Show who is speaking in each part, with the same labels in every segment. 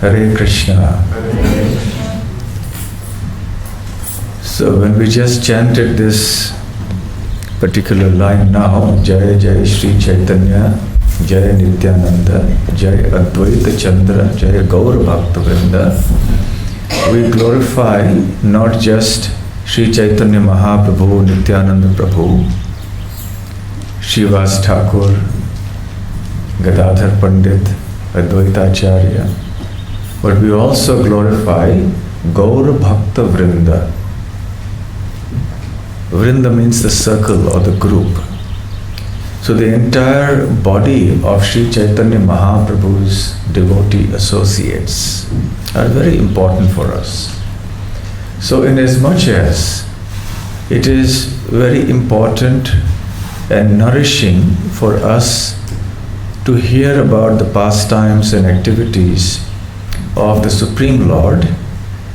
Speaker 1: Hare Krishna. So when we just chanted this particular line now, Jaya Jaya Shri Chaitanya, Jaya Nityananda, Jaya Advaita Chandra, Jaya Gaura Bhakta Vrinda, we glorify not just Shri Chaitanya Mahaprabhu, Nityananda Prabhu, Srivas Thakur, Gadadhar Pandit, Advaita Acharya, but we also glorify Gaura Bhakta Vrinda. Vrinda means the circle or the group. So the entire body of Sri Chaitanya Mahaprabhu's devotee associates are very important for us. So inasmuch as it is very important and nourishing for us to hear about the pastimes and activities of the Supreme Lord,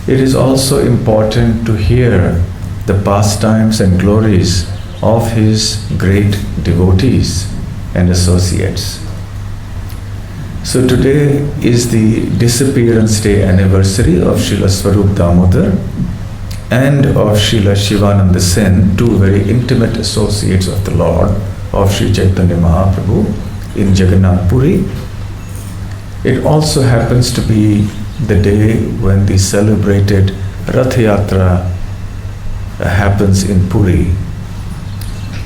Speaker 1: it is also important to hear the pastimes and glories of His great devotees and associates. So today is the Disappearance Day anniversary of Srila Svarupa Damodar and of Srila Sivananda Sena, two very intimate associates of the Lord of Sri Chaitanya Mahaprabhu in Jagannath Puri. It also happens to be the day when the celebrated Rath Yatra happens in Puri.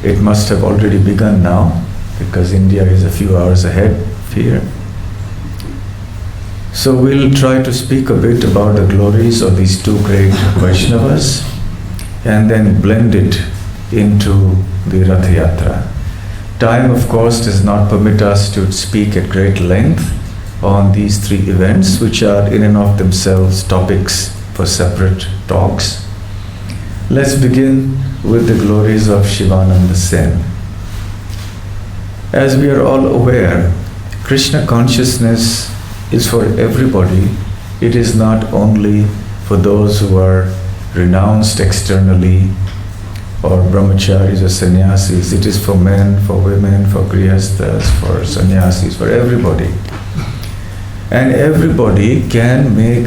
Speaker 1: It must have already begun now because India is a few hours ahead here. So we'll try to speak a bit about the glories of these two great Vaishnavas and then blend it into the Rath Yatra. Time, of course, does not permit us to speak at great length on these three events, which are in and of themselves topics for separate talks. Let's begin with the glories of Sivananda Sena. As we are all aware, Krishna consciousness is for everybody. It is not only for those who are renounced externally or brahmacharis or sannyasis. It is for men, for women, for grihasthas, for sannyasis, for everybody. And everybody can make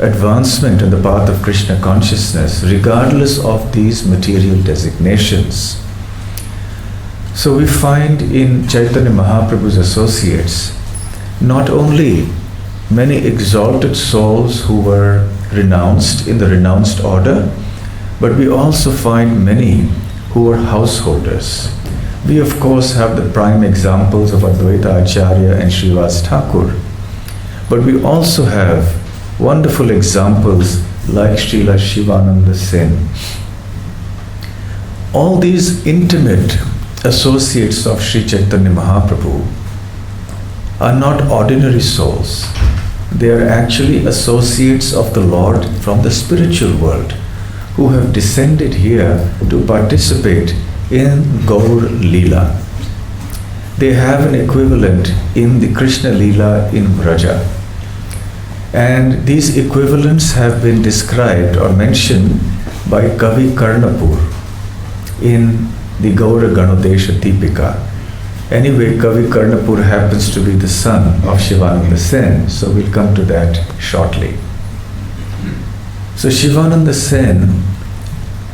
Speaker 1: advancement in the path of Krishna consciousness regardless of these material designations. So we find in Chaitanya Mahaprabhu's associates not only many exalted souls who were renounced in the renounced order, but we also find many who were householders. We of course have the prime examples of Advaita Acharya and Srivas Thakur, but we also have wonderful examples like Srila Sivananda Sena. All these intimate associates of Sri Chaitanya Mahaprabhu are not ordinary souls. They are actually associates of the Lord from the spiritual world who have descended here to participate in Gaur Leela. They have an equivalent in the Krishna Leela in Vraja. And these equivalents have been described or mentioned by Kavi Karnapur in the Gaura Ganodesha Deepika. Anyway, Kavi Karnapur happens to be the son of Sivananda Sena, so we'll come to that shortly. So Sivananda Sena,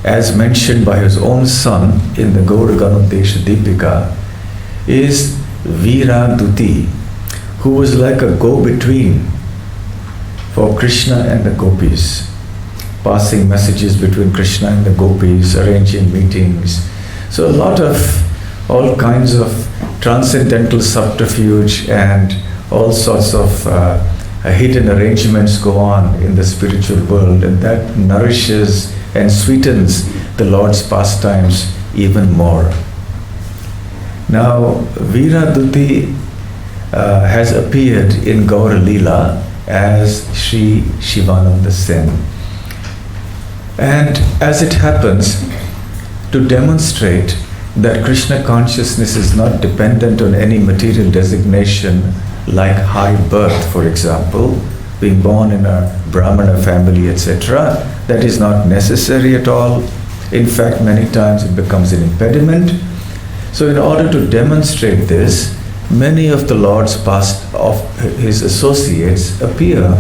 Speaker 1: as mentioned by his own son in the Gaura Ganodesha Deepika, is Veera Duti, who was like a go-between for Krishna and the gopis, passing messages between Krishna and the gopis, arranging meetings. So a lot of all kinds of transcendental subterfuge and all sorts of hidden arrangements go on in the spiritual world, and that nourishes and sweetens the Lord's pastimes even more. Now, Veera Duti has appeared in Gaur Leela as Sri Sivananda Sena. And as it happens, to demonstrate that Krishna consciousness is not dependent on any material designation like high birth, for example, being born in a Brahmana family, etc., that is not necessary at all. In fact, many times it becomes an impediment. So in order to demonstrate this, many of the Lord's past of his associates appear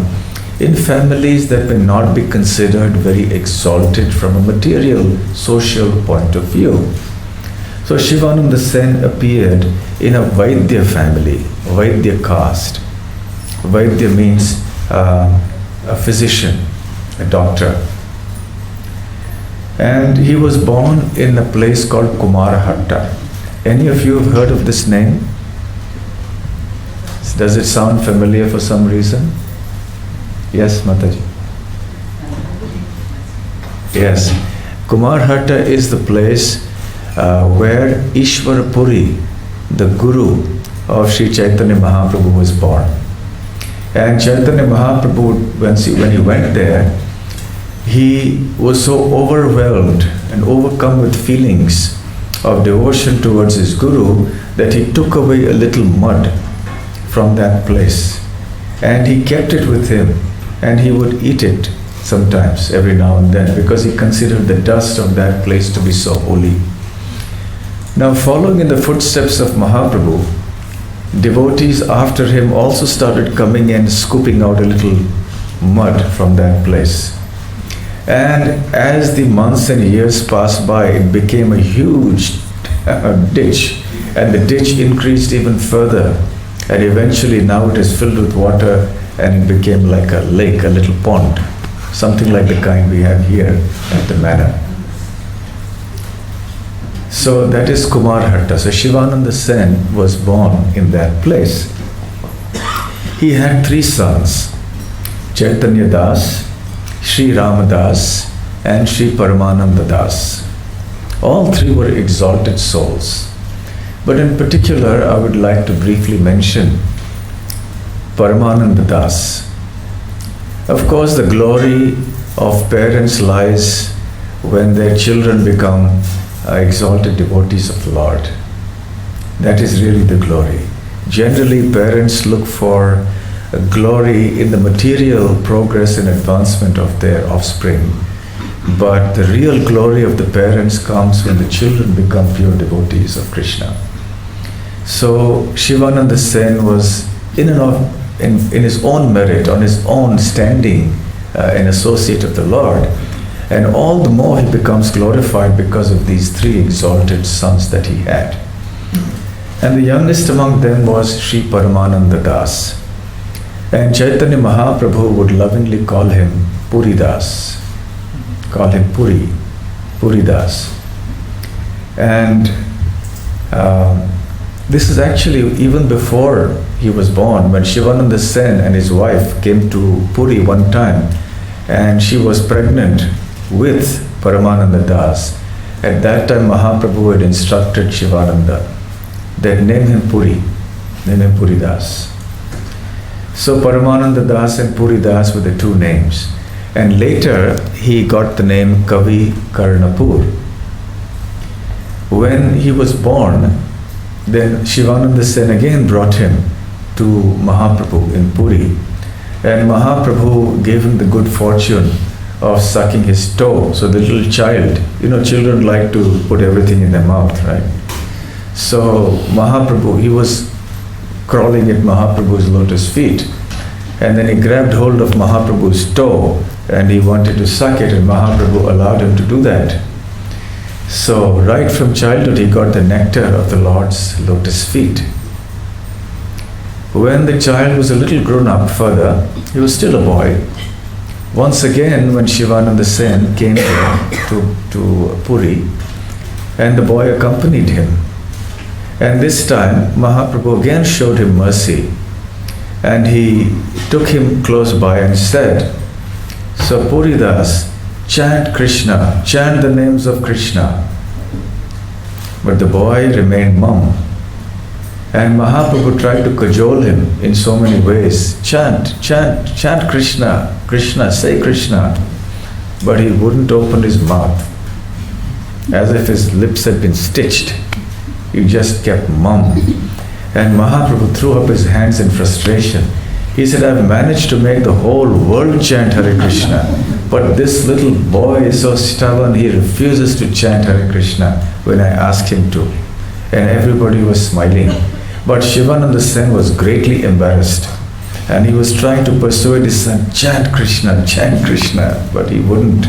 Speaker 1: in families that may not be considered very exalted from a material, social point of view. So Sivananda Sena appeared in a Vaidya family, Vaidya caste. Vaidya means a physician, a doctor. And he was born in a place called Kumarahatta. Any of you have heard of this name? Does it sound familiar for some reason? Yes, Mataji? Yes. Kumarhatta is the place where Ishvara Puri, the guru of Sri Chaitanya Mahaprabhu, was born. And Chaitanya Mahaprabhu, when he went there, he was so overwhelmed and overcome with feelings of devotion towards his guru that he took away a little mud from that place. And he kept it with him, and he would eat it sometimes, every now and then, because he considered the dust of that place to be so holy. Now, following in the footsteps of Mahaprabhu, devotees after him also started coming and scooping out a little mud from that place. And as the months and years passed by, it became a huge ditch, and the ditch increased even further, and eventually now it is filled with water, and it became like a lake, a little pond, something like the kind we have here at the manor. So that is Kumarhatta. So Sivananda Sena was born in that place. He had 3 sons, Chaitanya Das, Sri Ramadas, and Sri Paramananda Das. All 3 were exalted souls. But in particular, I would like to briefly mention Paramananda Das. Of course, the glory of parents lies when their children become exalted devotees of the Lord. That is really the glory. Generally, parents look for glory in the material progress and advancement of their offspring. But the real glory of the parents comes when the children become pure devotees of Krishna. So Sivananda Sena was in his own merit, on his own standing, an associate of the Lord. And all the more he becomes glorified because of these 3 exalted sons that he had. And the youngest among them was Sri Paramananda Das. And Chaitanya Mahaprabhu would lovingly call him Puri Das. Call him Puri, Puri Das. And this is actually even before he was born, when Sivananda Sena and his wife came to Puri one time, and she was pregnant with Paramananda Das. At that time, Mahaprabhu had instructed Sivananda that name him Puri Das. So Paramananda Das and Puri Das were the 2 names. And later, he got the name Kavi Karnapur. When he was born, then Sivananda Sena again brought him to Mahaprabhu in Puri. And Mahaprabhu gave him the good fortune of sucking his toe. So the little child, children like to put everything in their mouth, right? So Mahaprabhu, he was crawling at Mahaprabhu's lotus feet. And then he grabbed hold of Mahaprabhu's toe and he wanted to suck it, and Mahaprabhu allowed him to do that. So right from childhood, he got the nectar of the Lord's lotus feet. When the child was a little grown up further, he was still a boy. Once again, when Sivananda Sena came to Puri, and the boy accompanied him. And this time, Mahaprabhu again showed him mercy. And he took him close by and said, "So Puri Das, chant Krishna, chant the names of Krishna." But the boy remained mum. And Mahaprabhu tried to cajole him in so many ways. Chant Krishna, Krishna, say Krishna. But he wouldn't open his mouth, as if his lips had been stitched. He just kept mum. And Mahaprabhu threw up his hands in frustration. He said, "I've managed to make the whole world chant Hare Krishna, but this little boy is so stubborn, he refuses to chant Hare Krishna when I ask him to." And everybody was smiling. But Sivananda Sena was greatly embarrassed, and he was trying to persuade his son, chant Krishna, but he wouldn't.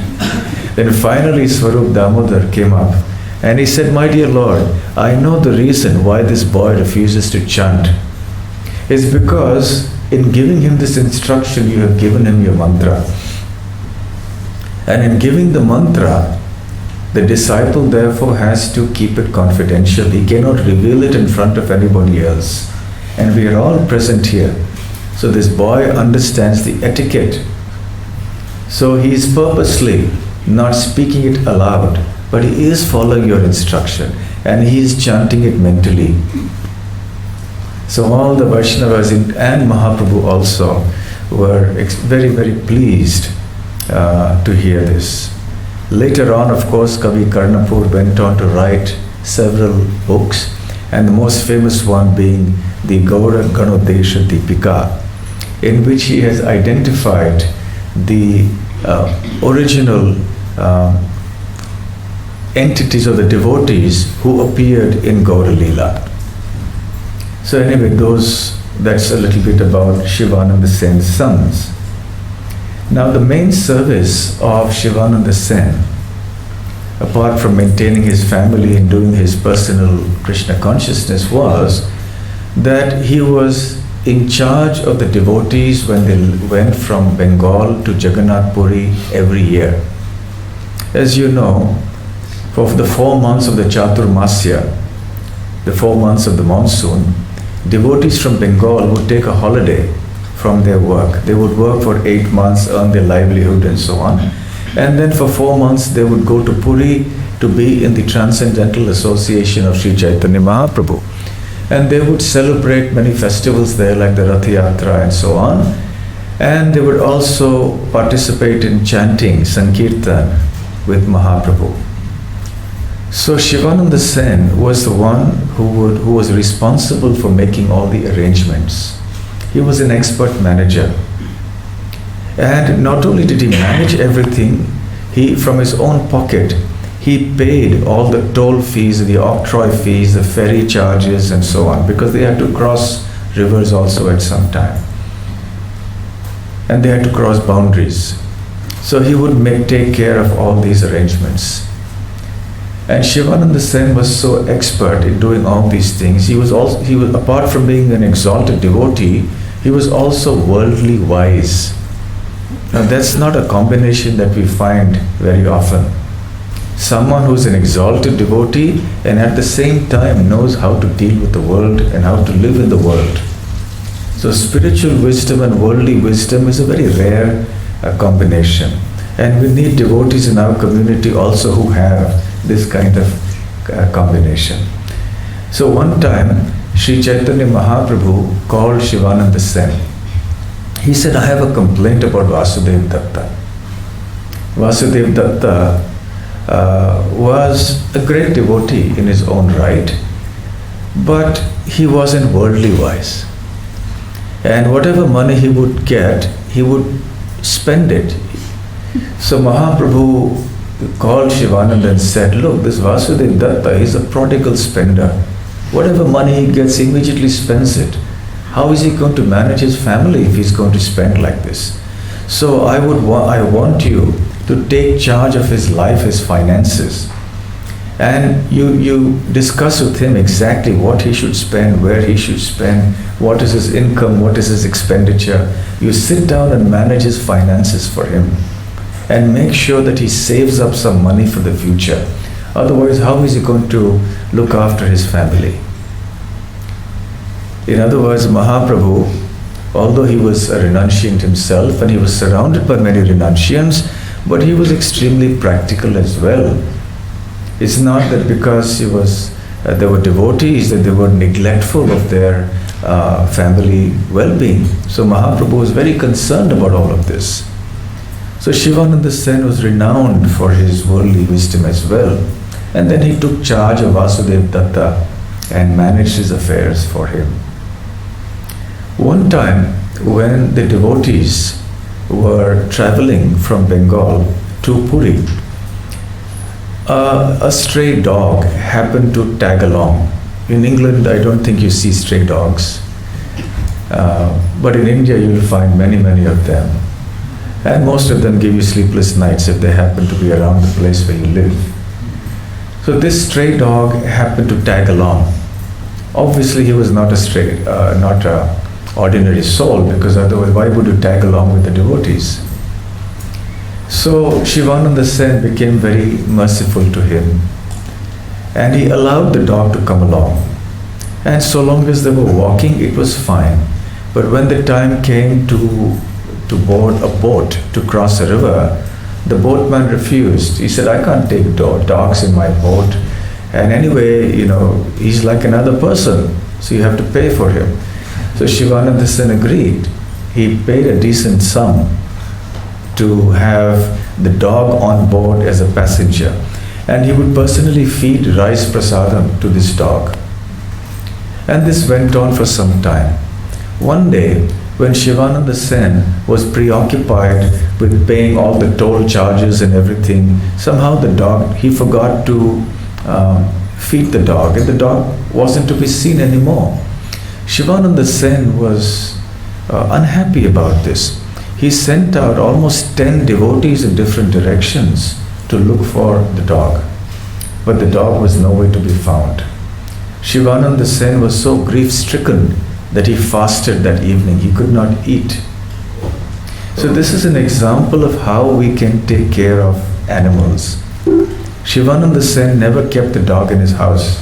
Speaker 1: Then finally Svarupa Damodar came up and he said, my dear Lord, I know the reason why this boy refuses to chant. It's because in giving him this instruction, you have given him your mantra. And in giving the mantra, the disciple therefore has to keep it confidential. He cannot reveal it in front of anybody else. And we are all present here. So this boy understands the etiquette. So he is purposely not speaking it aloud, but he is following your instruction and he is chanting it mentally. So all the Vaishnavas and Mahaprabhu also were very, very pleased to hear this. Later on, of course, Kavi Karnapur went on to write several books, and the most famous one being the Gaura Ganodesha Deepika, in which he has identified the original entities or the devotees who appeared in Gaura Leela. So anyway, that's a little bit about Sivananda Sena's sons. Now the main service of Sivananda Sena, apart from maintaining his family and doing his personal Krishna consciousness, was that he was in charge of the devotees when they went from Bengal to Jagannath Puri every year. As you know, for the 4 months of the Chaturmasya, the 4 months of the monsoon, devotees from Bengal would take a holiday from their work. They would work for 8 months, earn their livelihood and so on. And then for 4 months they would go to Puri to be in the Transcendental Association of Sri Chaitanya Mahaprabhu. And they would celebrate many festivals there like the Rath Yatra and so on. And they would also participate in chanting Sankirtan with Mahaprabhu. So Sivananda Sena was the one who was responsible for making all the arrangements. He was an expert manager. And not only did he manage everything, he, from his own pocket, he paid all the toll fees, the octroi fees, the ferry charges and so on, because they had to cross rivers also at some time. And they had to cross boundaries. So he would take care of all these arrangements. And Sivananda Sena was so expert in doing all these things. He was apart from being an exalted devotee, he was also worldly wise. Now that's not a combination that we find very often. Someone who's an exalted devotee and at the same time knows how to deal with the world and how to live in the world. So spiritual wisdom and worldly wisdom is a very rare combination. And we need devotees in our community also who have this kind of combination. So one time, Sri Chaitanya Mahaprabhu called Sivananda Sena. He said, I have a complaint about Vasudeva Datta. Vasudeva Datta was a great devotee in his own right, but he wasn't worldly wise. And whatever money he would get, he would spend it. So Mahaprabhu called Sivananda and said, look, this Vasudeva Datta is a prodigal spender. Whatever money he gets, he immediately spends it. How is he going to manage his family if he's going to spend like this? So I want you to take charge of his life, his finances. And you discuss with him exactly what he should spend, where he should spend, what is his income, what is his expenditure. You sit down and manage his finances for him. And make sure that he saves up some money for the future. Otherwise, how is he going to look after his family? In other words, Mahaprabhu, although he was a renunciant himself and he was surrounded by many renunciants, but he was extremely practical as well. It's not that because there were devotees that they were neglectful of their family well-being. So Mahaprabhu was very concerned about all of this. So Sivananda Sena was renowned for his worldly wisdom as well. And then he took charge of Vasudeva Datta and managed his affairs for him. One time, when the devotees were traveling from Bengal to Puri, a stray dog happened to tag along In England, I don't think you see stray dogs. But in India, you will find many, many of them. And most of them give you sleepless nights if they happen to be around the place where you live. So this stray dog happened to tag along. Obviously, he was not a stray, not an ordinary soul, because otherwise, why would you tag along with the devotees? So Sivananda Sena became very merciful to him, and he allowed the dog to come along. And so long as they were walking, it was fine. But when the time came to board a boat to cross a river, the boatman refused. He said, I can't take dogs in my boat. And anyway, he's like another person, so you have to pay for him. So Sivananda Sena agreed. He paid a decent sum to have the dog on board as a passenger. And he would personally feed rice prasadam to this dog. And this went on for some time. One day, when Sivananda Sena was preoccupied with paying all the toll charges and everything, somehow the dog, he forgot to feed the dog, and the dog wasn't to be seen anymore. Sivananda Sena was unhappy about this. He sent out almost 10 devotees in different directions to look for the dog. But the dog was nowhere to be found. Sivananda Sena was so grief-stricken that he fasted that evening. He could not eat. So this is an example of how we can take care of animals. Sivananda Sena never kept the dog in his house.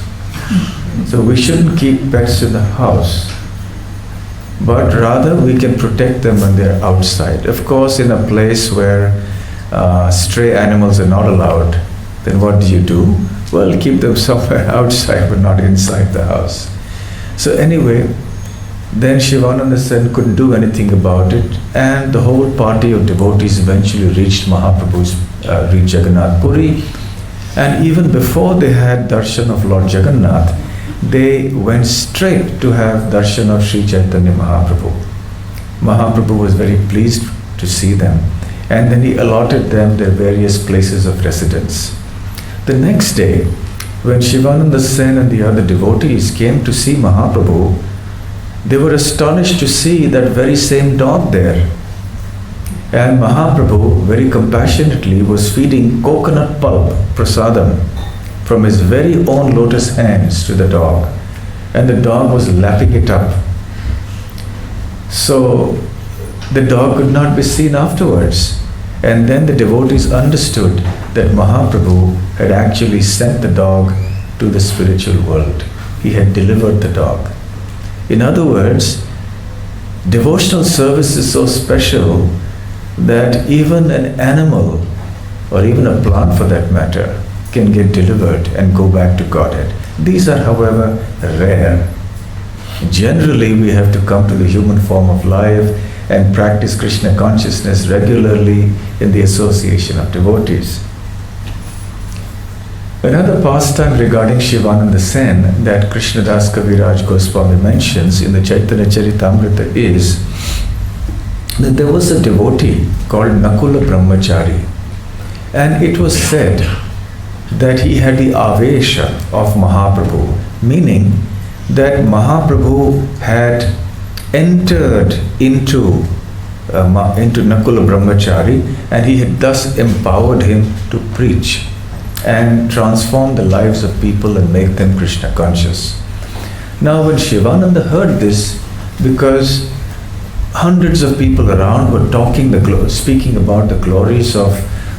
Speaker 1: So we shouldn't keep pets in the house, but rather we can protect them when they're outside. Of course, in a place where stray animals are not allowed, then what do? Well, keep them somewhere outside, but not inside the house. So anyway, then Sivananda Sena couldn't do anything about it, and the whole party of devotees eventually reached reached Jagannath Puri. And even before they had darshan of Lord Jagannath, they went straight to have darshan of Sri Chaitanya Mahaprabhu. Mahaprabhu was very pleased to see them, and then he allotted them their various places of residence. The next day, when Sivananda Sena and the other devotees came to see Mahaprabhu, they were astonished to see that very same dog there. And Mahaprabhu very compassionately was feeding coconut pulp, prasadam, from his very own lotus hands to the dog. And the dog was lapping it up. So the dog could not be seen afterwards. And then the devotees understood that Mahaprabhu had actually sent the dog to the spiritual world. He had delivered the dog. In other words, devotional service is so special that even an animal, or even a plant for that matter, can get delivered and go back to Godhead. These are, however, rare. Generally, we have to come to the human form of life and practice Krishna consciousness regularly in the association of devotees. Another pastime regarding Sivananda Sena that Krishnadas Kaviraj Goswami mentions in the Chaitanya Charitamrita is that there was a devotee called Nakula Brahmachari, and it was said that he had the avesha of Mahaprabhu, meaning that Mahaprabhu had entered into Nakula Brahmachari, and he had thus empowered him to preach and transform the lives of people and make them Krishna conscious. Now when Sivananda heard this, because hundreds of people around were speaking about the glories of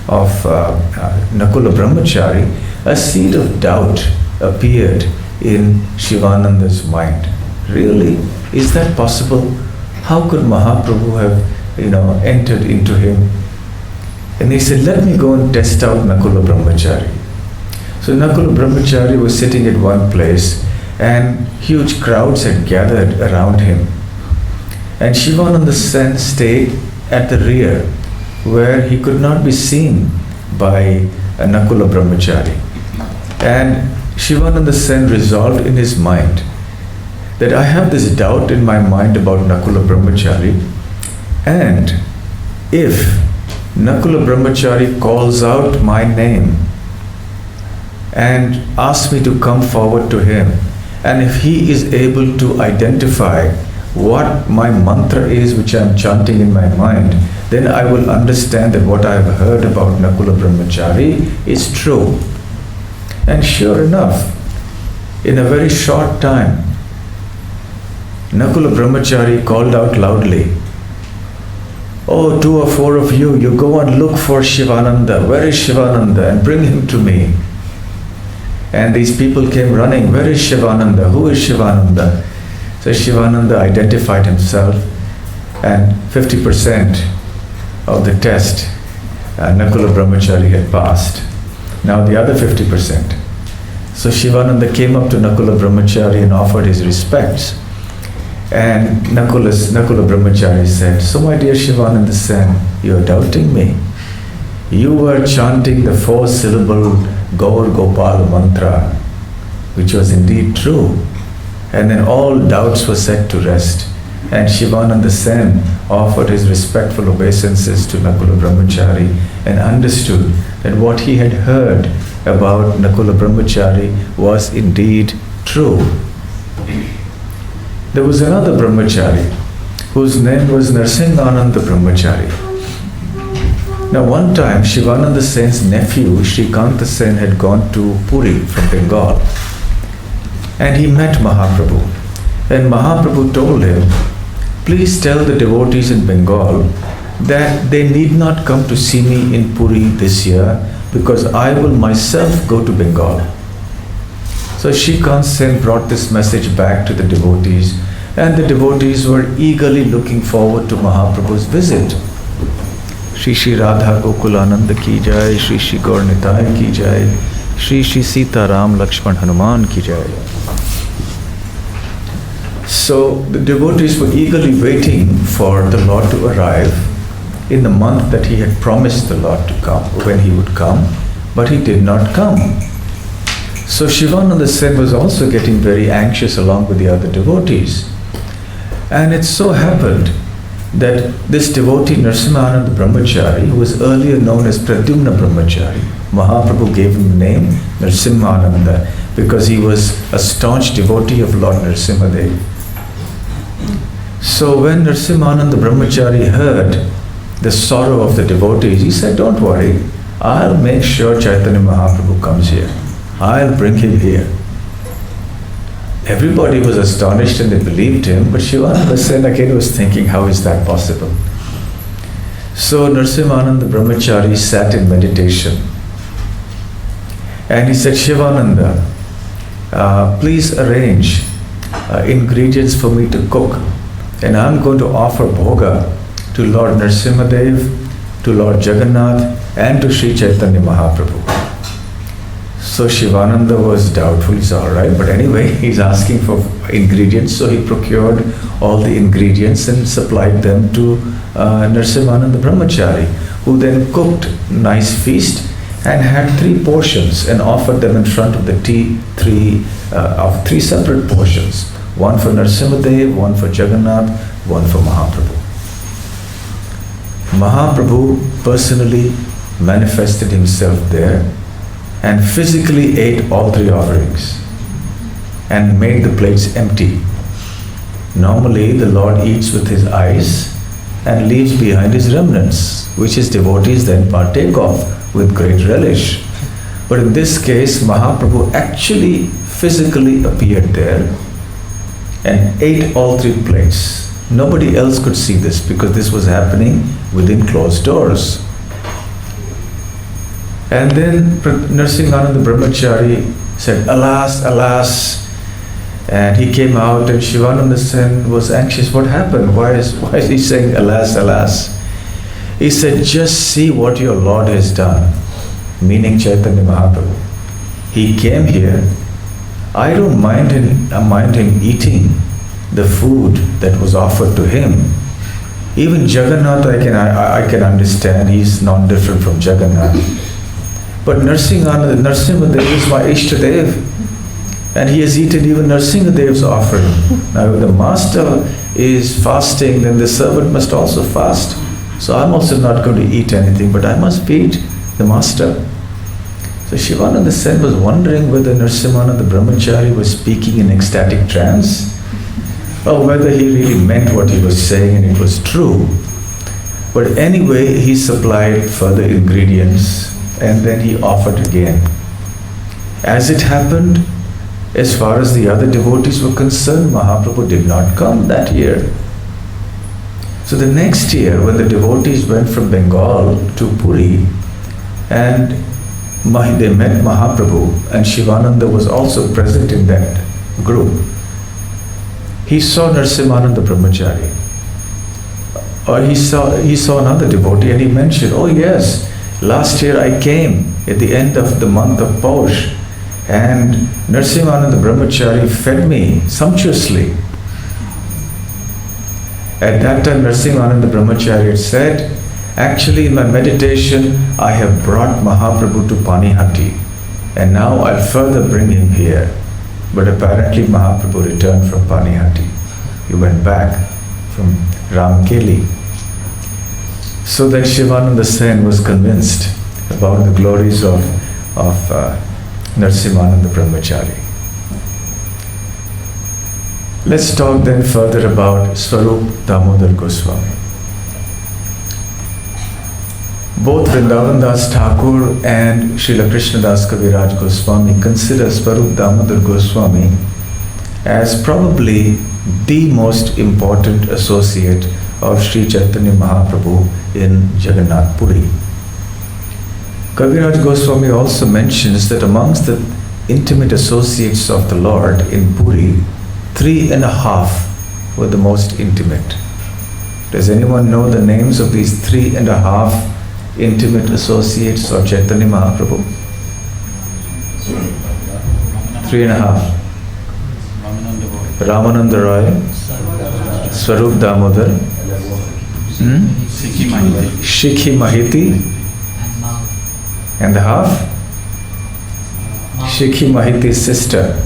Speaker 1: Nakula Brahmachari, a seed of doubt appeared in Sivananda's mind. Really? Is that possible? How could Mahaprabhu have entered into him? And he said, let me go and test out Nakula Brahmachari. So Nakula Brahmachari was sitting at one place, and huge crowds had gathered around him. And Sivananda Sena stayed at the rear, where he could not be seen by Nakula Brahmachari. And Sivananda Sena resolved in his mind that I have this doubt in my mind about Nakula Brahmachari, and if Nakula Brahmachari calls out my name and asks me to come forward to him, And if he is able to identify what my mantra is which I am chanting in my mind, then I will understand that what I have heard about Nakula Brahmachari is true. And sure enough, in a very short time, Nakula Brahmachari called out loudly, "Oh, 2 or 4 of you, you go and look for Sivananda. Where is Sivananda? And bring him to me." And these people came running, "Where is Sivananda? Who is Sivananda?" So Sivananda identified himself, and 50% of the test Nakula Brahmachari had passed. Now the other 50%. So Sivananda came up to Nakula Brahmachari and offered his respects. And Nakula Brahmachari said, "So my dear Sivananda Sen, you are doubting me. You were chanting the 4-syllable Gaur Gopal mantra, which was indeed true. And then all doubts were set to rest." And Sivananda Sen offered his respectful obeisances to Nakula Brahmachari and understood that what he had heard about Nakula Brahmachari was indeed true. There was another Brahmachari whose name was Narsingananda Brahmachari. Now one time Sivananda Sen's nephew Srikanta Sen had gone to Puri from Bengal, and he met Mahaprabhu. And Mahaprabhu told him, "Please tell the devotees in Bengal that they need not come to see me in Puri this year, because I will myself go to Bengal." So Srikant Sen brought this message back to the devotees, and the devotees were eagerly looking forward to Mahaprabhu's visit. Shri Shri Radha Gokulananda ki jai, Shri Shri Gaur Nitai ki jai, Shri Shri Sita Ram Lakshman Hanuman ki jai. So the devotees were eagerly waiting for the Lord to arrive in the month that he had promised the Lord to come, when he would come, but he did not come. So Sivananda Sen was also getting very anxious along with the other devotees. And it so happened that this devotee Narsimhananda Brahmachari, who was earlier known as Pradyumna Brahmachari, Mahaprabhu gave him the name Narsimhananda because he was a staunch devotee of Lord Nrsimhadev. So when Narsimhananda Brahmachari heard the sorrow of the devotees, he said, "Don't worry, I'll make sure Chaitanya Mahaprabhu comes here. I'll bring him here." Everybody was astonished and they believed him, but Sivananda Sen again was thinking, how is that possible? So Narsimhananda Brahmachari sat in meditation and he said, "Sivananda, please arrange ingredients for me to cook, and I'm going to offer bhoga to Lord Nrsimhadev, to Lord Jagannath, and to Sri Chaitanya Mahaprabhu." So Sivananda was doubtful. He said, "All right, but anyway, he's asking for ingredients." So he procured all the ingredients and supplied them to Narsimhananda Brahmachari, who then cooked nice feast and had 3 portions and offered them in front of the three separate portions. One for Nrsimhadev, one for Jagannath, one for Mahaprabhu. Mahaprabhu personally manifested himself there and physically ate all 3 offerings and made the plates empty. Normally, the Lord eats with his eyes and leaves behind his remnants, which his devotees then partake of with great relish. But in this case, Mahaprabhu actually physically appeared there and ate all 3 plates. Nobody else could see this because this was happening within closed doors. And then Narsimhananda Brahmachari said, "Alas, alas." And he came out and Sivananda Sen was anxious. What happened? Why is he saying alas, alas? He said, "Just see what your Lord has done," meaning Chaitanya Mahaprabhu. He came here. I don't mind him eating the food that was offered to him. Even Jagannath I can understand. He's not different from Jagannath. But Nrsimhadev is my Ishtadev, and he has eaten even Nrsimhadev's offering. Now if the master is fasting, then the servant must also fast. So I'm also not going to eat anything, but I must feed the master." So Sivananda Sena was wondering whether Narasimhananda Brahmachari was speaking in ecstatic trance, or whether he really meant what he was saying and it was true. But anyway, he supplied further ingredients and then he offered again. As it happened, as far as the other devotees were concerned, Mahaprabhu did not come that year. So the next year, when the devotees went from Bengal to Puri, and they met Mahaprabhu, and Sivananda was also present in that group, he saw Narasimhananda Brahmachari. Or he saw another devotee and he mentioned, oh yes, last year I came at the end of the month of Paush, and Narasimhananda Brahmachari fed me sumptuously. At that time, Narasimhananda Brahmachari had said, actually in my meditation, I have brought Mahaprabhu to Panihati, and now I'll further bring him here. But apparently Mahaprabhu returned from Panihati. He went back from Ramkeli. So then Sivananda Sena was convinced about the glories of Narasimhananda Brahmachari. Let's talk then further about Svarupa Damodar Goswami. Both Vrindavan Das Thakur and Srila Krishna Das Kaviraj Goswami consider Svarupa Damodar Goswami as probably the most important associate of Sri Chaitanya Mahaprabhu in Jagannath Puri. Kaviraj Goswami also mentions that amongst the intimate associates of the Lord in Puri, 3.5 were the most intimate. Does anyone know the names of these 3.5 intimate associates of Chaitanya Mahaprabhu? 3.5. Ramananda Roy, Svarupa Damodar, Shikhi Mahiti, and the half? Shikhi Mahiti's sister.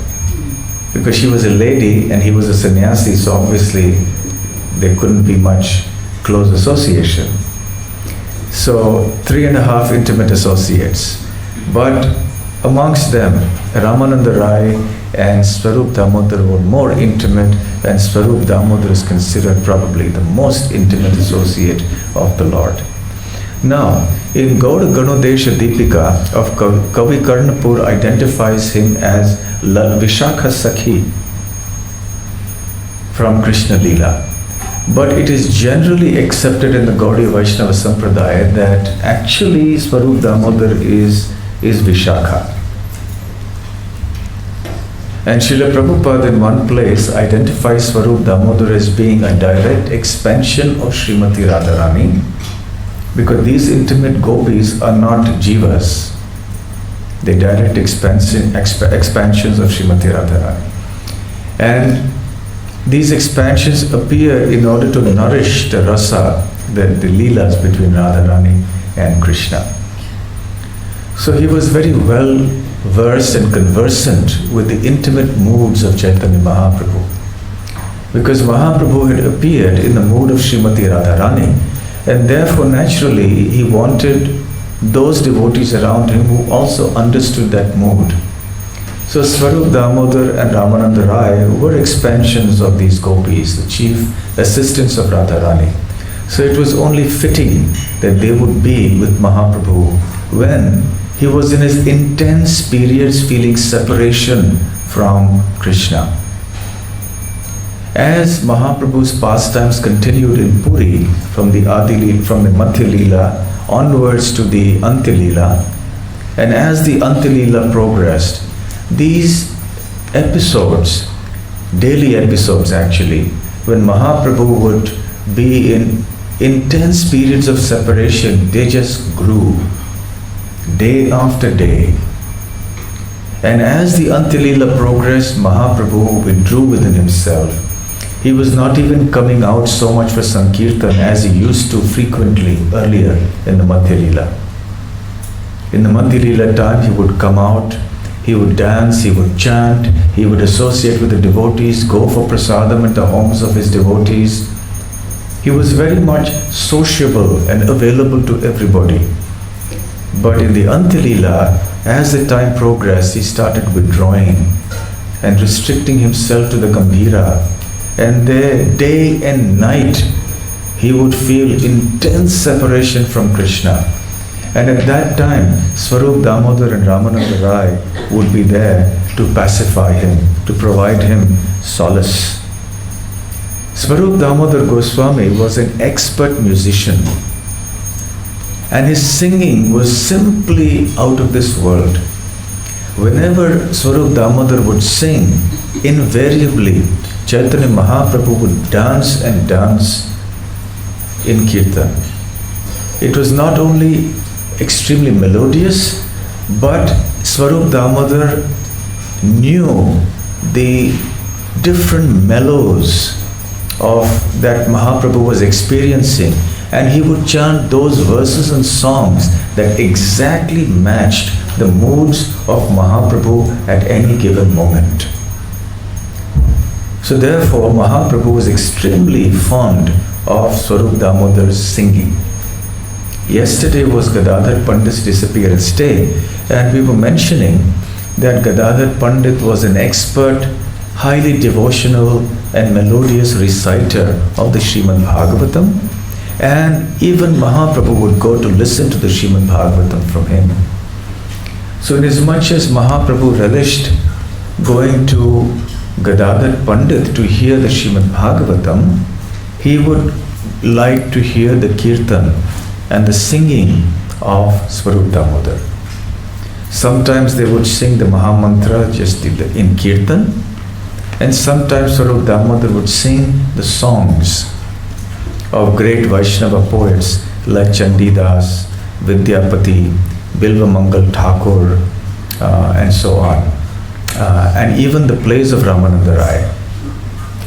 Speaker 1: Because she was a lady and he was a sannyasi, so obviously there couldn't be much close association. So 3.5 intimate associates. But amongst them, Ramananda Rai and Svarupa Damodar were more intimate, and Svarupa Damodar is considered probably the most intimate associate of the Lord. Now, in Gauda Ganodesha Deepika of Kavi Karnapur identifies him as Vishakha Sakhi from Krishna Leela. But it is generally accepted in the Gaudiya Vaishnava Sampradaya that actually Svarupa Damodar is Vishakha. And Srila Prabhupada in one place identifies Svarupa Damodar as being a direct expansion of Srimati Radharani, because these intimate gopis are not jivas. They direct expansions of Srimati Radharani. And these expansions appear in order to nourish the rasa, the leelas between Radharani and Krishna. So he was very well versed and conversant with the intimate moods of Chaitanya Mahaprabhu. Because Mahaprabhu had appeared in the mood of Srimati Radharani, and therefore naturally he wanted those devotees around him who also understood that mood. So Svarupa Damodar and Ramananda Rai were expansions of these gopis, the chief assistants of Radharani. So it was only fitting that they would be with Mahaprabhu when he was in his intense periods feeling separation from Krishna. As Mahaprabhu's pastimes continued in Puri from the Madhya Leela onwards to the Antya Leela, and as the Antya Leela progressed, these episodes, daily episodes actually, when Mahaprabhu would be in intense periods of separation, they just grew day after day. And as the Antya Leela progressed, Mahaprabhu withdrew within himself. He was not even coming out so much for Sankirtan as he used to frequently earlier in the Madhya Leela. In the Madhya Leela time, he would come out, he would dance, he would chant, he would associate with the devotees, go for prasadam at the homes of his devotees. He was very much sociable and available to everybody. But in the Antya Leela, as the time progressed, he started withdrawing and restricting himself to the Gambhira. And there, day and night, he would feel intense separation from Krishna. And at that time, Svarupa Damodar and Ramananda Rai would be there to pacify him, to provide him solace. Svarupa Damodar Goswami was an expert musician, and his singing was simply out of this world. Whenever Svarupa Damodar would sing, invariably Chaitanya Mahaprabhu would dance and dance in kirtan. It was not only extremely melodious, but Svarupa Damodar knew the different mellows of that Mahaprabhu was experiencing, and he would chant those verses and songs that exactly matched the moods of Mahaprabhu at any given moment. So therefore, Mahaprabhu was extremely fond of Svarupa Damodar's singing. Yesterday was Gadadhar Pandit's disappearance day, and we were mentioning that Gadadhar Pandit was an expert, highly devotional and melodious reciter of the Srimad Bhagavatam, and even Mahaprabhu would go to listen to the Srimad Bhagavatam from him. So inasmuch as Mahaprabhu relished going to Gadadhar Pandit to hear the Srimad Bhagavatam, he would like to hear the kirtan and the singing of Svarupa Damodar. Sometimes they would sing the Mahamantra just in kirtan, and sometimes Svarupa Damodar would sing the songs of great Vaishnava poets like Chandidas, Vidyapati, Bilva Mangal Thakur, and so on. And even the plays of Ramananda Rai,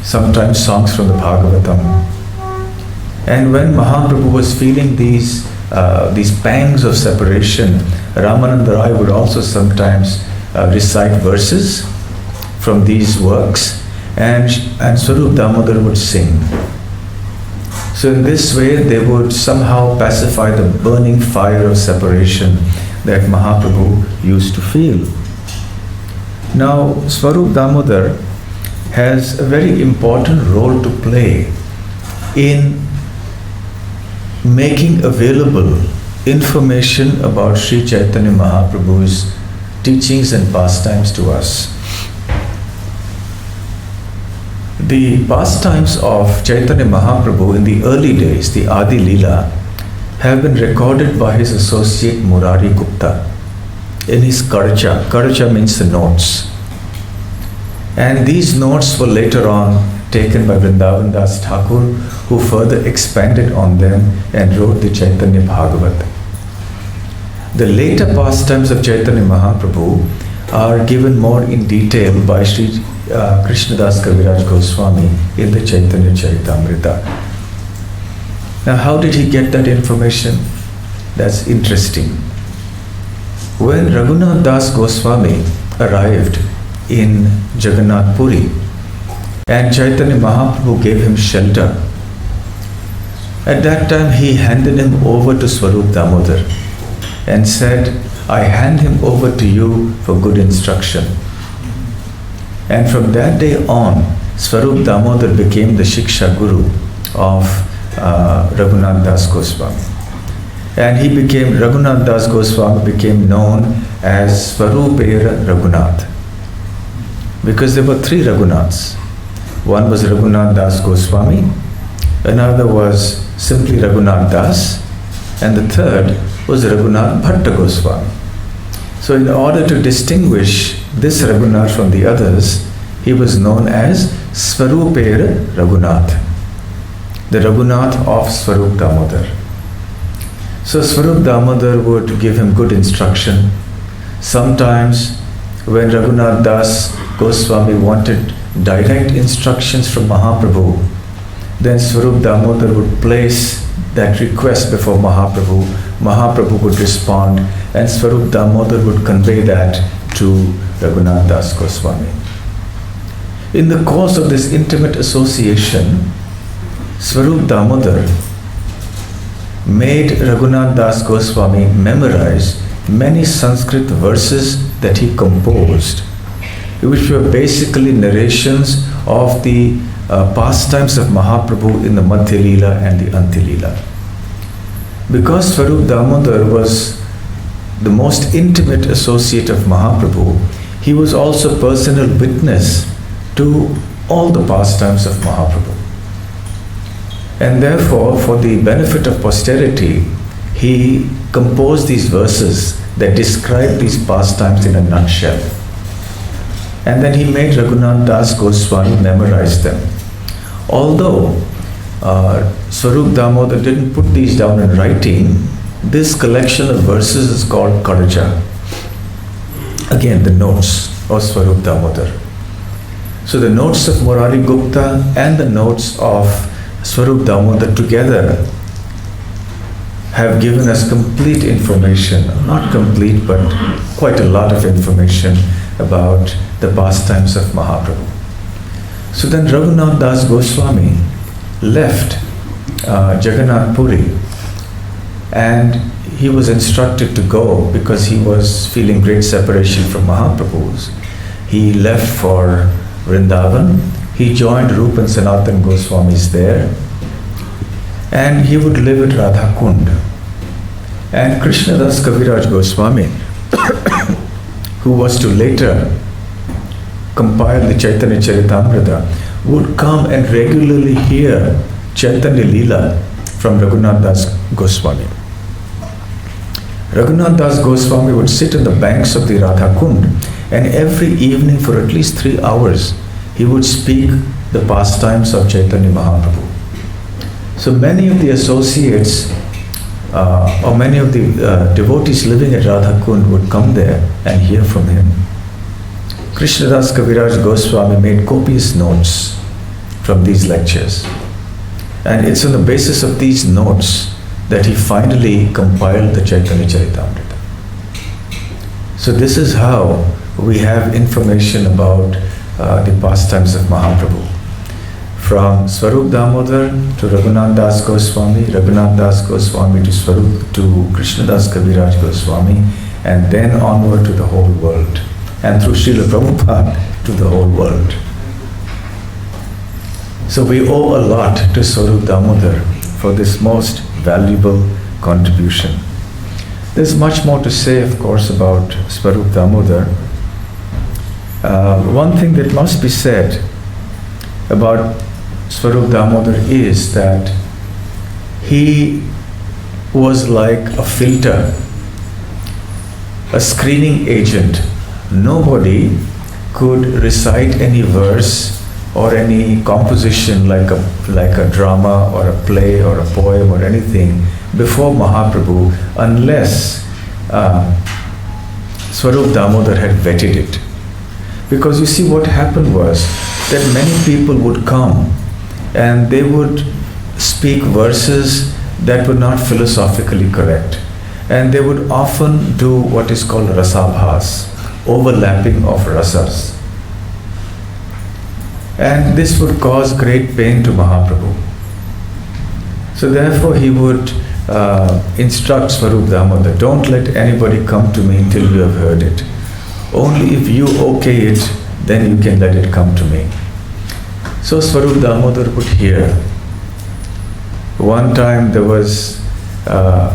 Speaker 1: sometimes songs from the Bhagavatam. And when Mahaprabhu was feeling these pangs of separation, Ramananda Rai would also sometimes recite verses from these works, and Svarupa Damodar would sing. So in this way, they would somehow pacify the burning fire of separation that Mahaprabhu used to feel. Now, Svarupa Damodar has a very important role to play in making available information about Sri Chaitanya Mahaprabhu's teachings and pastimes to us. The pastimes of Chaitanya Mahaprabhu in the early days, the Adi Leela, have been recorded by his associate Murari Gupta in his Karcha. Karcha means the notes. And these notes were later on taken by Vrindavan Das Thakur, who further expanded on them and wrote the Chaitanya Bhagavat. The later pastimes of Chaitanya Mahaprabhu are given more in detail by Sri Krishnadas Kaviraj Goswami in the Chaitanya Charitamrita. Now, how did he get that information? That's interesting. When Raghunath Das Goswami arrived in Jagannath Puri and Chaitanya Mahaprabhu gave him shelter, at that time he handed him over to Svarupa Damodar and said, I hand him over to you for good instruction. And from that day on, Svarupa Damodar became the Shiksha Guru of Raghunath Das Goswami. And Raghunath Das Goswami became known as Svarupa Raghunath, because there were three Raghunaths. One was Raghunath Das Goswami, another was simply Raghunath Das, and the third was Raghunath Bhatta Goswami. So in order to distinguish this Raghunath from the others, he was known as Svarupa Raghunath, the Raghunath of Svarupa Damodar. So Svarupa Damodar would give him good instruction. Sometimes when Raghunath Das Goswami wanted direct instructions from Mahaprabhu, then Svarupa Damodar would place that request before Mahaprabhu. Mahaprabhu would respond, and Svarupa Damodar would convey that to Raghunath Das Goswami. In the course of this intimate association, Svarupa Damodar made Raghunath Das Goswami memorize many Sanskrit verses that he composed, which were basically narrations of the pastimes of Mahaprabhu in the Madhya Leela and the Antya Leela. Because Svarupa Damodar was the most intimate associate of Mahaprabhu, he was also personal witness to all the pastimes of Mahaprabhu. And therefore, for the benefit of posterity, he composed these verses that describe these pastimes in a nutshell. And then he made Raghunath Das Goswami memorize them. Although Svarupa Damodar didn't put these down in writing, this collection of verses is called Karaja. Again, the notes of Svarupa Damodar. So the notes of Murari Gupta and the notes of Svarupa Damodar together have given us complete information, not complete, but quite a lot of information about the pastimes of Mahaprabhu. So then Raghunath Das Goswami left Jagannath Puri, and he was instructed to go because he was feeling great separation from Mahaprabhu's. He left for Vrindavan. He joined Rupa and Sanatan Goswamis there, and he would live at Radha Kund. And Krishnadas Kaviraj Goswami, who was to later compile the Chaitanya Charitamrita, would come and regularly hear Chaitanya Leela from Raghunath Das Goswami. Raghunath Das Goswami would sit on the banks of the Radha Kund, and every evening for at least 3 hours he would speak the pastimes of Chaitanya Mahaprabhu. So many of the associates or many of the devotees living at Radha Kund would come there and hear from him. Krishnadas Kaviraj Goswami made copious notes from these lectures. And it's on the basis of these notes that he finally compiled the Chaitanya Charitamrita. So this is how we have information about the pastimes of Mahaprabhu. From Svarupa Damodar to Raghunath Das Goswami, Raghunath Das Goswami to Krishnadas Kaviraj Goswami, and then onward to the whole world, and through Srila Prabhupada to the whole world. So we owe a lot to Svarupa Damodar for this most valuable contribution. There's much more to say, of course, about Svarupa Damodar. One thing that must be said about Svarupa Damodar is that he was like a filter, a screening agent. Nobody could recite any verse or any composition like a drama or a play or a poem or anything before Mahaprabhu unless Svarupa Damodar had vetted it. Because you see, what happened was that many people would come and they would speak verses that were not philosophically correct. And they would often do what is called rasabhas, overlapping of rasas. And this would cause great pain to Mahaprabhu. So therefore he would instruct Svarupa Damodar, don't let anybody come to me until you have heard it. Only if you okay it, then you can let it come to me. So Svarupa Damodar would hear. One time there was a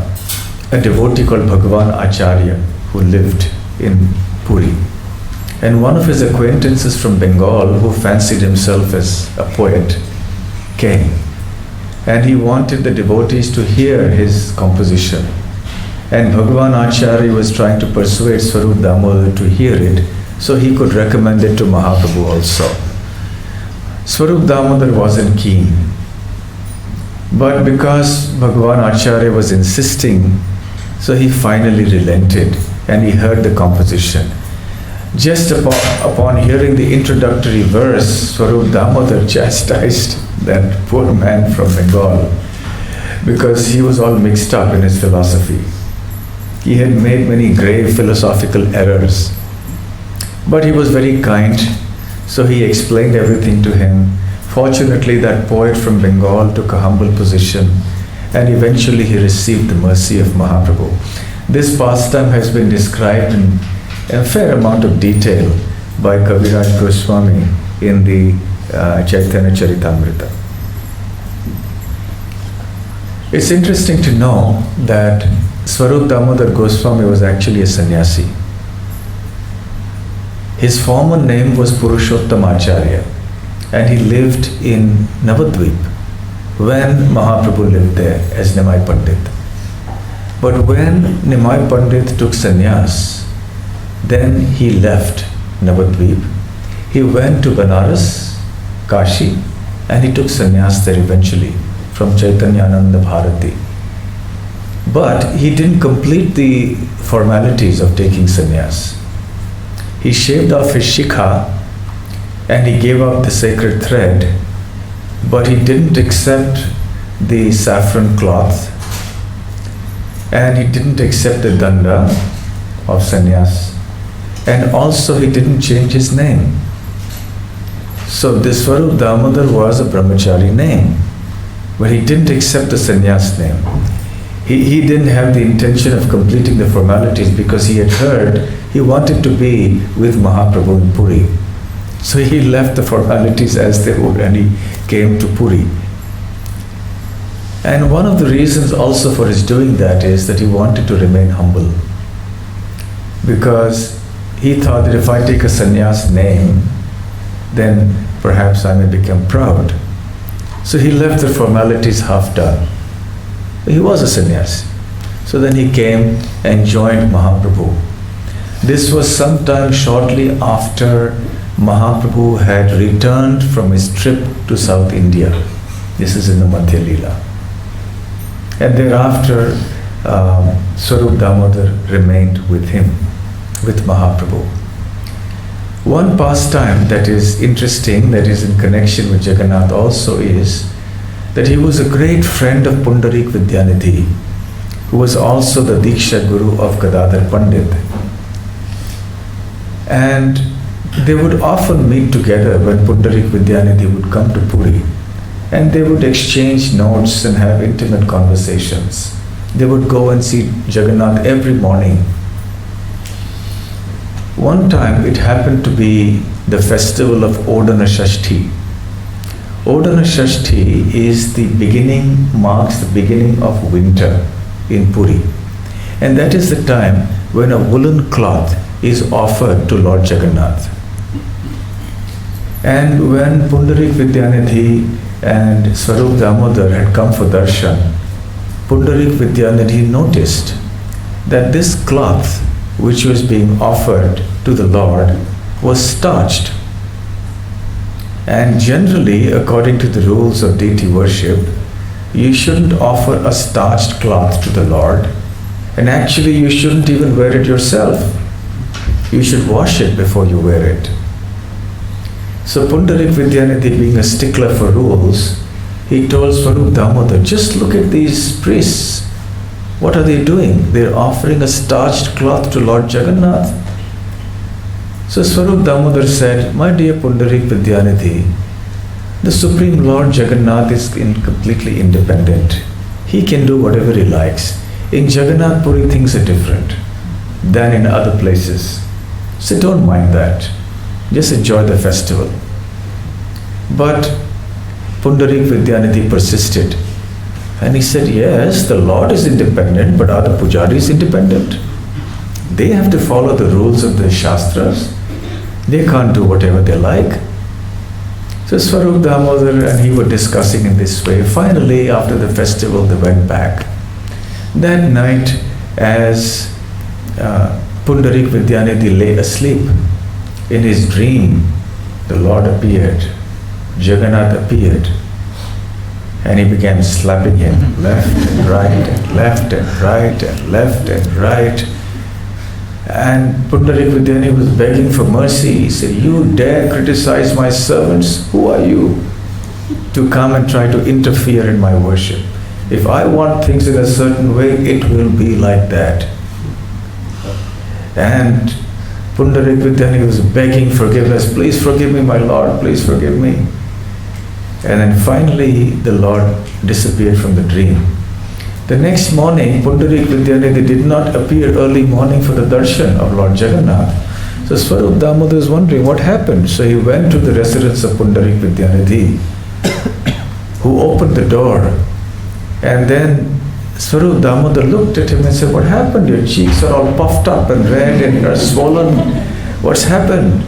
Speaker 1: devotee called Bhagavan Acharya who lived in Puri. And one of his acquaintances from Bengal, who fancied himself as a poet, came. And he wanted the devotees to hear his composition. And Bhagavan Acharya was trying to persuade Svarupa Damodar to hear it, so he could recommend it to Mahaprabhu also. Svarupa Damodar wasn't keen. But because Bhagavan Acharya was insisting, so he finally relented and he heard the composition. Just upon hearing the introductory verse, Svarupa Damodar chastised that poor man from Bengal because he was all mixed up in his philosophy. He had made many grave philosophical errors. But he was very kind, so he explained everything to him. Fortunately, that poet from Bengal took a humble position and eventually he received the mercy of Mahaprabhu. This pastime has been described in a fair amount of detail by Kaviraj Goswami in the Chaitanya Charitamrita. It's interesting to know that Svarupa Damodar Goswami was actually a sannyasi. His former name was Purushottam Acharya, and he lived in Navadvip when Mahaprabhu lived there as Nimai Pandit. But when Nimai Pandit took sannyas, then he left Navadvip. He went to Banaras, Kashi, and he took sannyas there eventually from Chaitanyananda Bharati. But he didn't complete the formalities of taking sannyas. He shaved off his shikha and he gave up the sacred thread, but he didn't accept the saffron cloth and he didn't accept the danda of sannyas, and also he didn't change his name. So this Svarupa Damodar was a brahmachari name, but he didn't accept the sannyas name. He didn't have the intention of completing the formalities because he had heard he wanted to be with Mahaprabhu in Puri. So he left the formalities as they were and he came to Puri. And one of the reasons also for his doing that is that he wanted to remain humble. Because he thought that if I take a sannyas name, then perhaps I may become proud. So he left the formalities half done. He was a sannyasi. So then he came and joined Mahaprabhu. This was sometime shortly after Mahaprabhu had returned from his trip to South India. This is in the Madhya Leela. And thereafter, Svarupa Damodar remained with him, with Mahaprabhu. One pastime that is interesting, that is in connection with Jagannath also, is that he was a great friend of Pundarik Vidyanidhi, who was also the Diksha Guru of Gadadhar Pandit. And they would often meet together when Pundarik Vidyanidhi would come to Puri, and they would exchange notes and have intimate conversations. They would go and see Jagannath every morning. One time it happened to be the festival of Odana Shashti. Odana Shashti is marks the beginning of winter in Puri. And that is the time when a woolen cloth is offered to Lord Jagannath. And when Pundarik Vidyanidhi and Svarupa Damodar had come for darshan, Pundarik Vidyanidhi noticed that this cloth which was being offered to the Lord was starched. And generally, according to the rules of deity worship, you shouldn't offer a starched cloth to the Lord, and actually you shouldn't even wear it yourself. You should wash it before you wear it. So Pundarik Vidyanidhi, being a stickler for rules, he told Svarupa Damodar, just look at these priests. What are they doing? They're offering a starched cloth to Lord Jagannath. So Svarupa Damodar said, my dear Pundarik Vidyanidhi, the Supreme Lord Jagannath is completely independent. He can do whatever he likes. In Jagannath Puri, things are different than in other places. So don't mind that. Just enjoy the festival. But Pundarik Vidyanidhi persisted. And he said, yes, the Lord is independent, but are the pujaris independent? They have to follow the rules of the Shastras. They can't do whatever they like. So Svarupa Damodar and he were discussing in this way. Finally, after the festival, they went back. That night, as Pundarik Vidyanidhi lay asleep, in his dream, the Lord appeared. Jagannath appeared. And he began slapping him left and right and left and right and left and right. And Pundarik Vidyanidhi was begging for mercy. He said, you dare criticize my servants? Who are you to come and try to interfere in my worship? If I want things in a certain way, it will be like that. And Pundarik Vidyanidhi was begging forgiveness. Please forgive me, my Lord, please forgive me. And then finally the Lord disappeared from the dream. The next morning, Pundarik Vidyanidhi did not appear early morning for the darshan of Lord Jagannath. So Svarupa Damodar is wondering what happened. So he went to the residence of Pundarik Vidyanidhi, who opened the door. And then Svarupa Damodar looked at him and said, "What happened? Your cheeks are all puffed up and red and are swollen. What's happened?"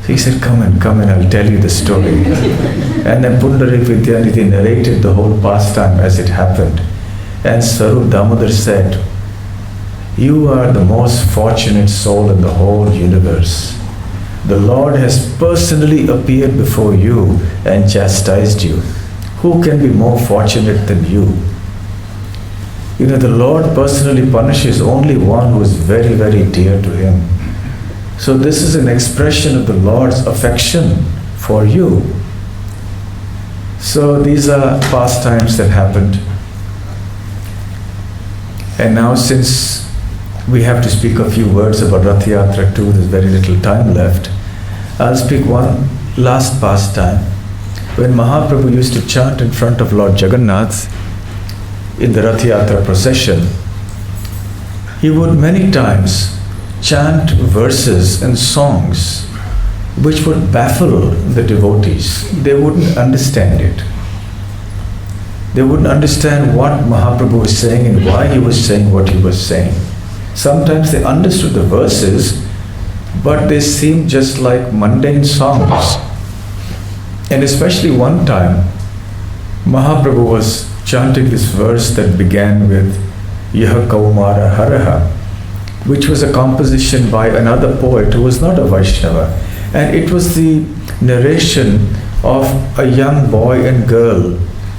Speaker 1: So he said, come in, I'll tell you the story." And then Pundarik Vidyanidhi narrated the whole pastime as it happened. And Svarupa Damodar said, "You are the most fortunate soul in the whole universe. The Lord has personally appeared before you and chastised you. Who can be more fortunate than you? You know, the Lord personally punishes only one who is very, very dear to Him. So this is an expression of the Lord's affection for you." So these are pastimes that happened. And now, since we have to speak a few words about Rath Yatra too, there's very little time left, I'll speak one last pastime. When Mahaprabhu used to chant in front of Lord Jagannath in the Rath Yatra procession, he would many times chant verses and songs which would baffle the devotees. They wouldn't understand it. They wouldn't understand what Mahaprabhu was saying and why he was saying what he was saying. Sometimes they understood the verses, but they seemed just like mundane songs. And especially one time, Mahaprabhu was chanting this verse that began with Yaha Kaumara Haraha, which was a composition by another poet who was not a Vaishnava. And it was the narration of a young boy and girl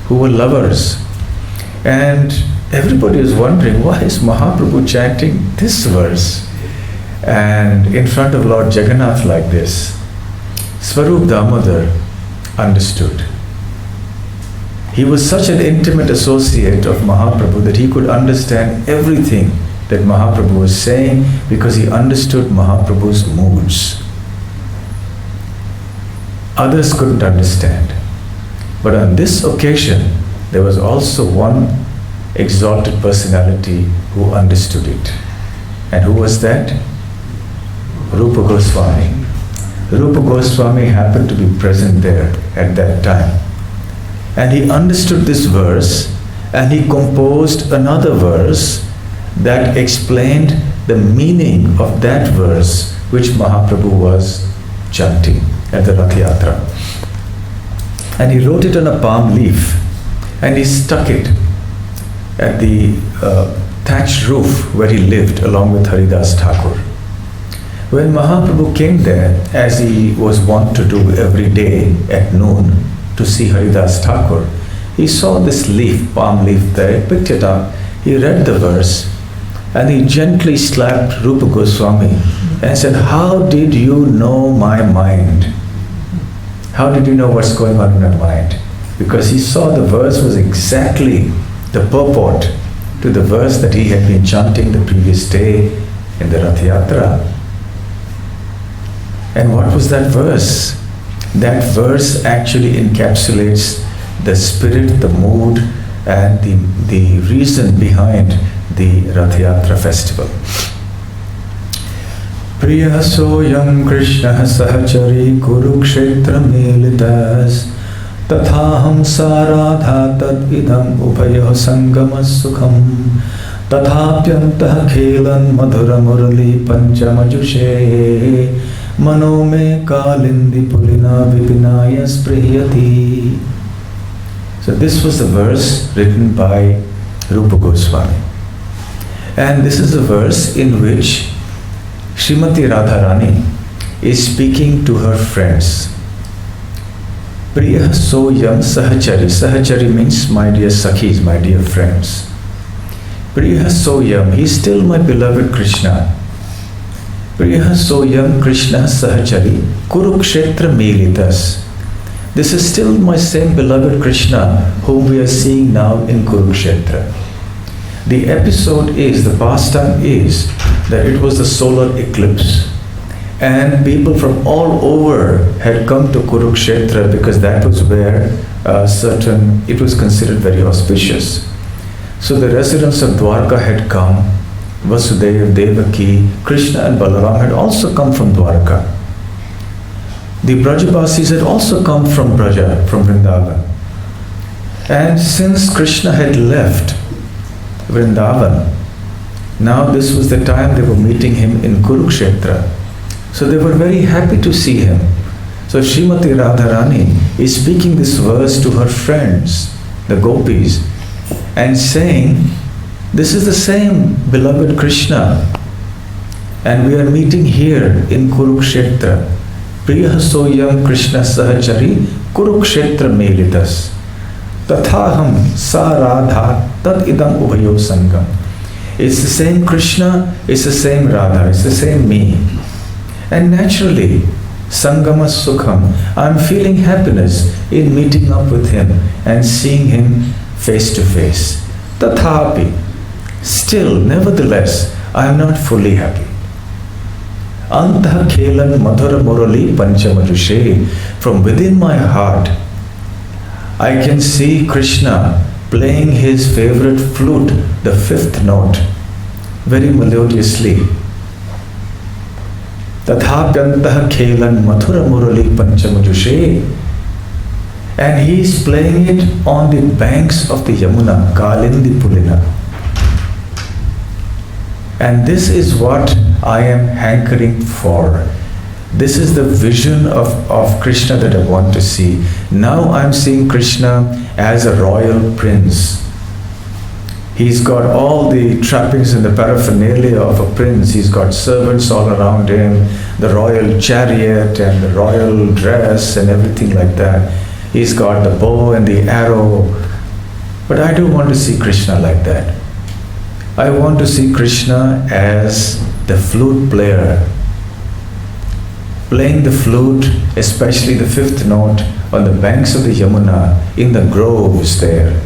Speaker 1: who were lovers. And everybody was wondering, why is Mahaprabhu chanting this verse and in front of Lord Jagannath like this? Svarupa Damodar understood. He was such an intimate associate of Mahaprabhu that he could understand everything that Mahaprabhu was saying because he understood Mahaprabhu's moods. Others couldn't understand. But on this occasion, there was also one exalted personality who understood it. And who was that? Rupa Goswami. Rupa Goswami happened to be present there at that time. And he understood this verse and he composed another verse that explained the meaning of that verse which Mahaprabhu was chanting at the Rath Yatra. And he wrote it on a palm leaf and he stuck it at the thatched roof where he lived along with Haridas Thakur. When Mahaprabhu came there, as he was wont to do every day at noon to see Haridas Thakur, he saw this leaf, palm leaf there, he picked it up, he read the verse and he gently slapped Rupa Goswami and said, "How did you know my mind? How did you know what's going on in my mind?" Because he saw the verse was exactly the purport to the verse that he had been chanting the previous day in the Rath Yatra. And what was that verse? That verse actually encapsulates the spirit, the mood, and the reason behind the Rath Yatra festival. Priya soyam Krishna sahachari kurukshetra militas tathaham saradha tad idam ubhayo sangama sukham tathapyantah khelan madhura murali panchamajushe mano me kalindi pulina vipinaya spriyati. So this was the verse written by Rupa Goswami. And this is a verse in which Srimati Radharani is speaking to her friends. Priya soyam sahachari. Sahachari means my dear sakhis, my dear friends. Priya soyam, he is still my beloved Krishna. Priya soyam Krishna sahachari kurukshetra militas. This is still my same beloved Krishna whom we are seeing now in Kurukshetra. The episode is, the pastime is, that it was the solar eclipse and people from all over had come to Kurukshetra because that was where it was considered very auspicious. So the residents of Dwarka had come. Vasudeva, Devaki, Krishna and Balaram had also come from Dwarka. The Brajabasis had also come from Braja, from Vrindavan. And since Krishna had left Vrindavan, now this was the time they were meeting him in Kurukshetra. So they were very happy to see him. So Srimati Radharani is speaking this verse to her friends, the gopis, and saying, this is the same beloved Krishna, and we are meeting here in Kurukshetra. Priya soyam Krishna sahachari Kurukshetra melitas. Tathaham sa radha tat idam ubhayo sangam. It's the same Krishna, it's the same Radha, it's the same me. And naturally, Sangama Sukham, I'm feeling happiness in meeting up with him and seeing him face to face. Tathapi, still, nevertheless, I am not fully happy. Antah Khelan Madhura Murali Panchamajushe, from within my heart, I can see Krishna playing his favorite flute, the fifth note, very melodiously. Tathapyantah Khelan Mathura Murali Panchamajushe, and he is playing it on the banks of the Yamuna, Kalindi Pulina. And this is what I am hankering for. This is the vision of Krishna that I want to see. Now I'm seeing Krishna as a royal prince. He's got all the trappings and the paraphernalia of a prince. He's got servants all around him, the royal chariot and the royal dress and everything like that. He's got the bow and the arrow. But I don't want to see Krishna like that. I want to see Krishna as the flute player, playing the flute, especially the fifth note, on the banks of the Yamuna, in the groves there.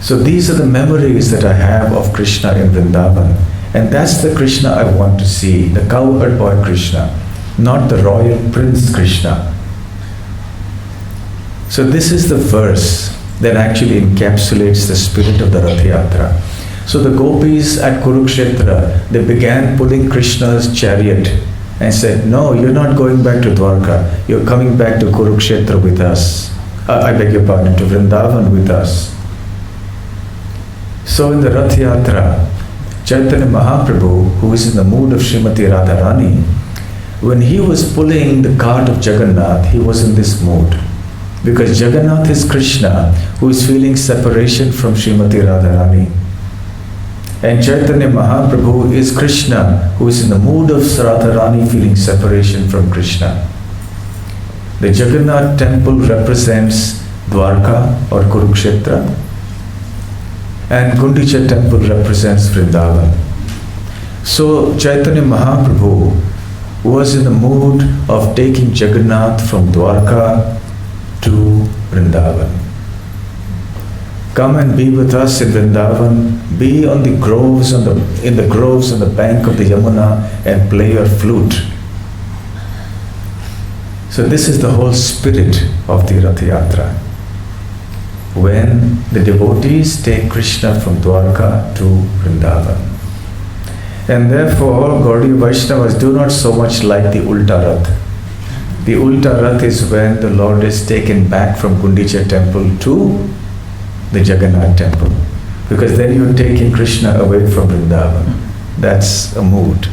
Speaker 1: So these are the memories that I have of Krishna in Vrindavan. And that's the Krishna I want to see, the cowherd boy Krishna, not the royal prince Krishna. So this is the verse that actually encapsulates the spirit of the Rath Yatra. So the gopis at Kurukshetra, they began pulling Krishna's chariot and said, no, you're not going back to Dwarka, you're coming back to Kurukshetra with us. I beg your pardon, to Vrindavan with us. So in the Rath Yatra, Chaitanya Mahaprabhu, who is in the mood of Srimati Radharani, when he was pulling the cart of Jagannath, he was in this mood. Because Jagannath is Krishna, who is feeling separation from Srimati Radharani. And Chaitanya Mahaprabhu is Krishna, who is in the mood of Radharani feeling separation from Krishna. The Jagannath temple represents Dwarka or Kurukshetra, and Gundicha temple represents Vrindavan. So Chaitanya Mahaprabhu was in the mood of taking Jagannath from Dwarka to Vrindavan. Come and be with us in Vrindavan, be on the groves in the groves on the bank of the Yamuna and play your flute. So this is the whole spirit of the Rath Yatra. When the devotees take Krishna from Dwarka to Vrindavan. And therefore, Gaudiya Vaishnavas do not so much like the Ulta Rath. The Ulta Rath is when the Lord is taken back from Gundicha temple to the Jagannath temple. Because then you're taking Krishna away from Vrindavan. That's a mood.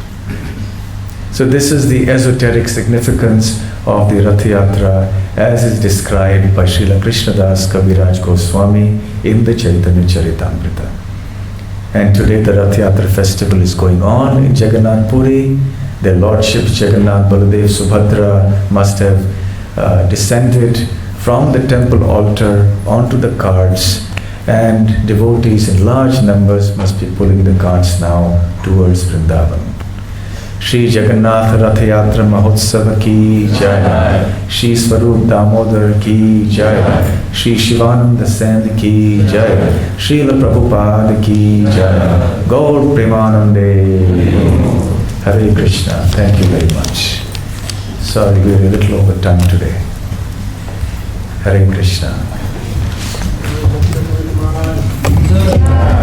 Speaker 1: So this is the esoteric significance of the Rath Yatra as is described by Srila Krishnadas Kaviraj Goswami in the Chaitanya Charitamrita. And today the Rath Yatra festival is going on in Jagannath Puri. Their lordships Jagannath, Baladev, Subhadra must have descended from the temple altar onto the carts, and devotees in large numbers must be pulling the carts now towards Vrindavan. Shri Jagannath Rath Yatra Mahotsava ki jai, Shri Svarupa Damodar ki jai, Shri Sivananda Sena ki jai, Srila Prabhupada ki jai, Gaur Premanande. Hare Krishna. Thank you very much. Sorry, we are a little over time today. Hare Krishna.
Speaker 2: Ki